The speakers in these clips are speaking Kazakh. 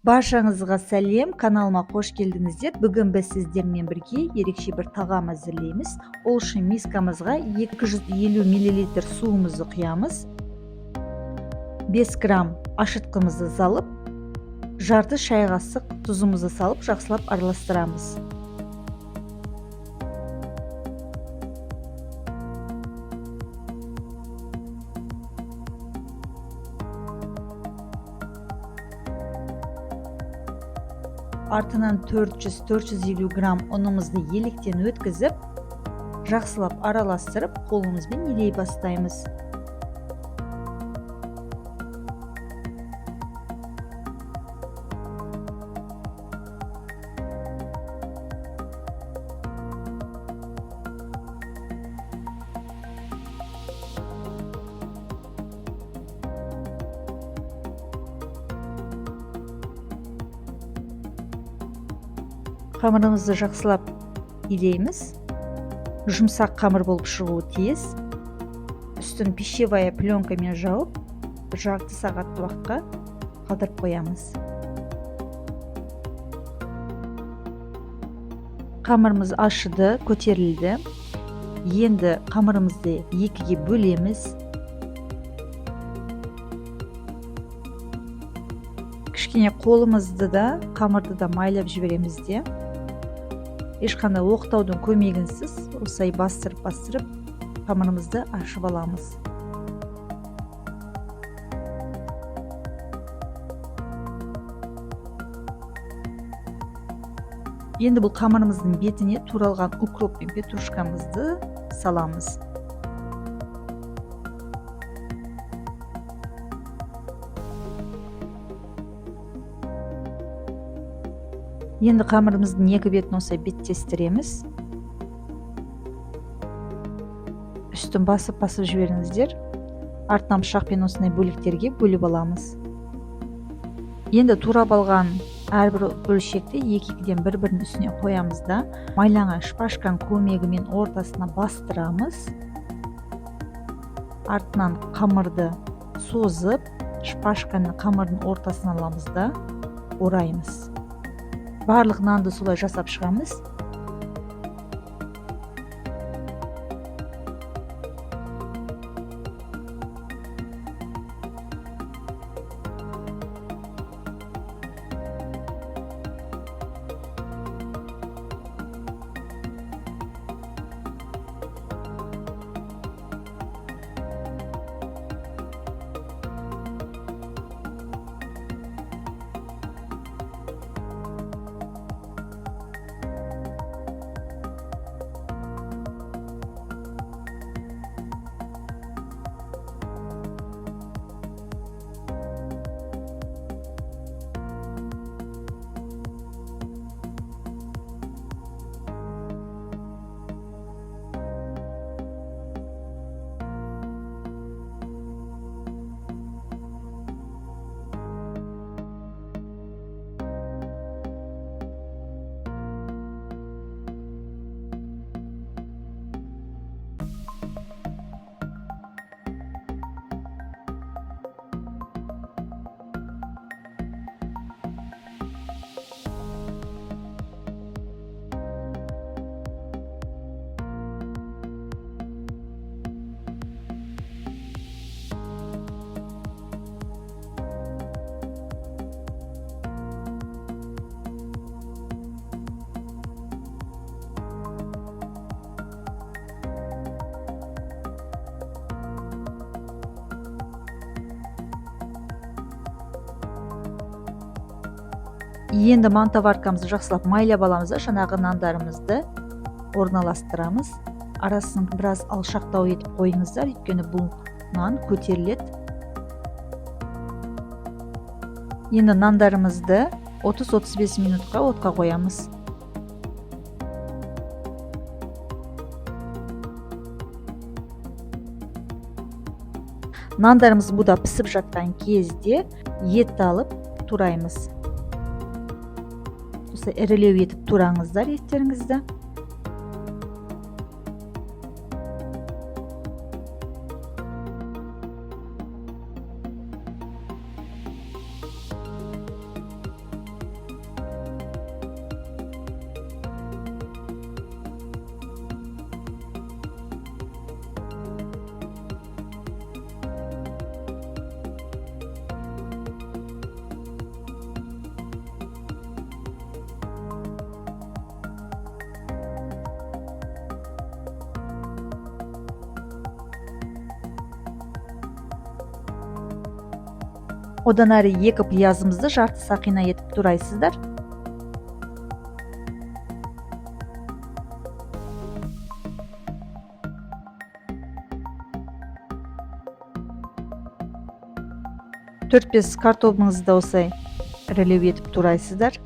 Баршаңызға сәлем, каналыма қош келдіңіздер. Бүгін біз сіздермен бірге ерекше бір тағам әзірлейміз. Ол үшін мискамызға 250 мл суымызды құямыз. 5 грамм ашытқымызды салып, жарты шай қасық тұзымызды салып, жақсылап араластырамыз. Артынан 400-450 грамм ұнымызды електен өткізіп, жақсылап араластырып, қолымызбен илей бастаймыз. Қамырымызды жақсылап илейміз. Жұмсақ қамыр болып шығуы тиіс. Үстін пищевая пленкамен жауып, жарты сағат уақытқа қалдырып қоямыз. Қамырымыз ашыды, көтерілді. Енді қамырымызды екіге бөлеміз. Кішкене қолымызды да, қамырды да майлап жібереміз де. Ешқандай оқтаудың көмегінсіз осылай бастырып қамырымызды ашып аламыз. Енді бұл қамырымыздың бетіне туралған укроп пен петрушкамызды саламыз. Енді қамырымыздың екі бетін осылай беттестіреміз. Үстін басып жіберіңіздер. Артынан пышақпен осындай бөліктерге бөліп аламыз. Енді турап алған әрбір бөлшекті екі-екіден бір-бірінің үстіне қоямыз да, майланған шпажканың көмегімен ортасына бастырамыз. Артынан қамырды созып, шпажканы қамырдың ортасына аламыз да, ораймыз. Барлық нанды солай жасап шығамыз. Енді мантаваркамызды жақсылап майлап аламыз да, жаңағы нандарымызды орналастырамыз. Арасын біраз алшақтау етіп қойыңыздар, өйткені бұл нан көтеріледі. Енді нандарымызды 30-35 минутқа отқа қоямыз. Нандарымыз бұда пісіп жатқан кезде етті алып тураймыз. Ірілеу етіп тураңыздар еттеріңізді. Одан әрі 2 пиязымызды жарты сақина етіп турайсыздар. Төрт-бес картобыңызды да осылай ірілеу етіп турайсыздар.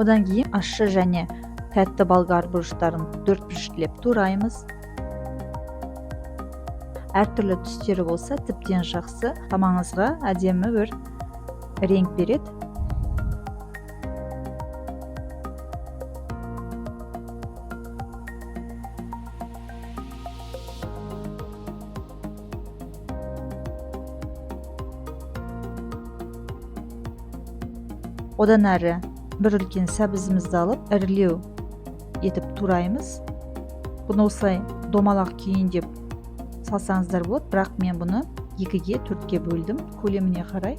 Одан кейін ащы және тәтті болгар бұрыштарын 4 бүріштілеп тураймыз. Әртүрлі түстері болса, тіптен жақсы, тамағыңызға әдемі бір реңк береді. Одан әрі бір үлкен сәбізімізді алып, ірілеу етіп тураймыз. Бұны осылай домалақ күйінде салсаңыздар болады, бірақ мен бұны 2-ге 4-ге бөлдім, көлеміне қарай.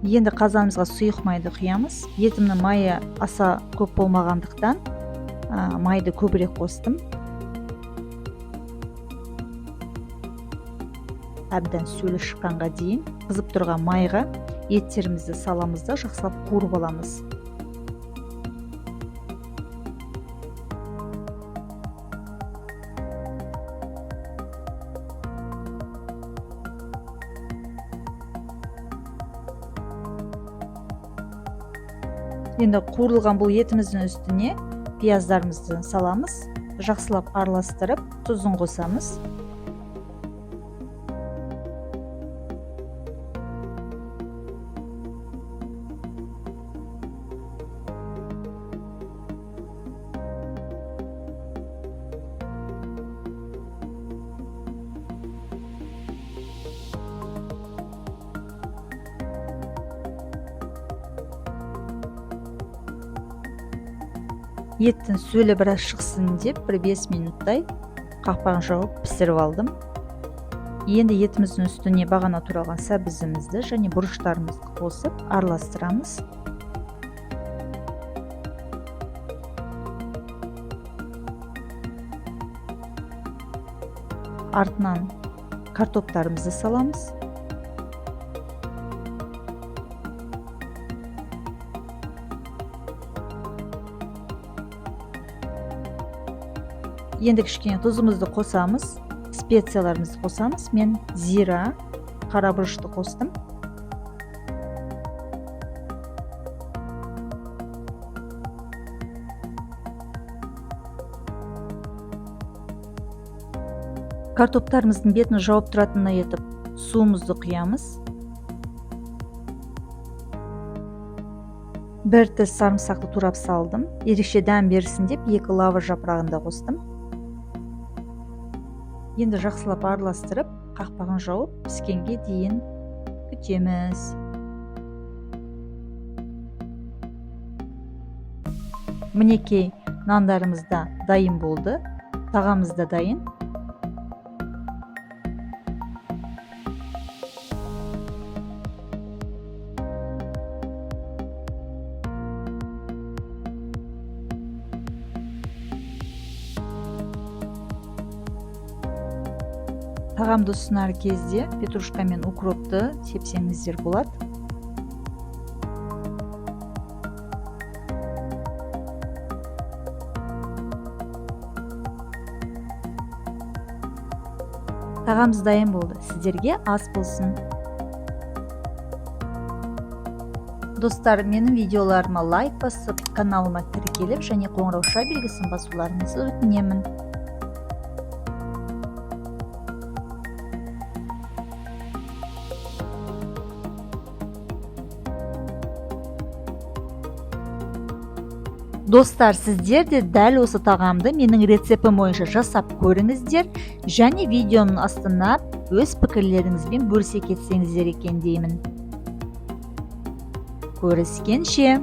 Енді қазанымызға сұйық майды құямыз. Етімнің майы аса көп болмағандықтан майды көбірек қостым. Әбден сөлі шыққанға дейін қызып тұрған майға еттерімізді саламыз да жақсылап қуырып аламыз. Енді қуырылған бұл етіміздің үстіне пияздарымызды саламыз. Жақсылап араластырып, тұзын қосамыз. Еттің сөлі біраз шықсын деп, 5 минуттай қақпағын жауып пісіріп алдым. Енді етіміздің үстіне бағана туралған сәбізімізді және бұрыштарымызды қосып араластырамыз. Артынан картоптарымызды саламыз. Енді кішкене тұзымызды қосамыз, специяларымызды қосамыз. Мен зира, қара бұрышты қостым. Картоптарымыздың бетін жауып тұратынына етіп, суымызды құямыз. 1 тіс сарымсақты турап салдым. Ерекше дәм берсін деп 2 лаваш жапырағын да қостым. Енді жақсылап араластырып, қақпағын жауып, піскенге дейін күтеміз. Мінекей, нандарымыз да дайын болды. Тағамыз да дайын. Тағамды ұсынар кезде петрушка мен укропты сепсеңіздер болады. Тағамыз дайын болды. Сіздерге ас болсын. Достар, менің видеоларыма лайк басып, каналыма тіркеліп және қоңырауша белгісін басуларыңызды өтінемін. Достар, сіздер де дәл осы тағамды менің рецептім бойынша жасап көріңіздер және видеоның астына өз пікірлеріңізбен бөлісе кетсеңіздер екен деймін. Көріскенше!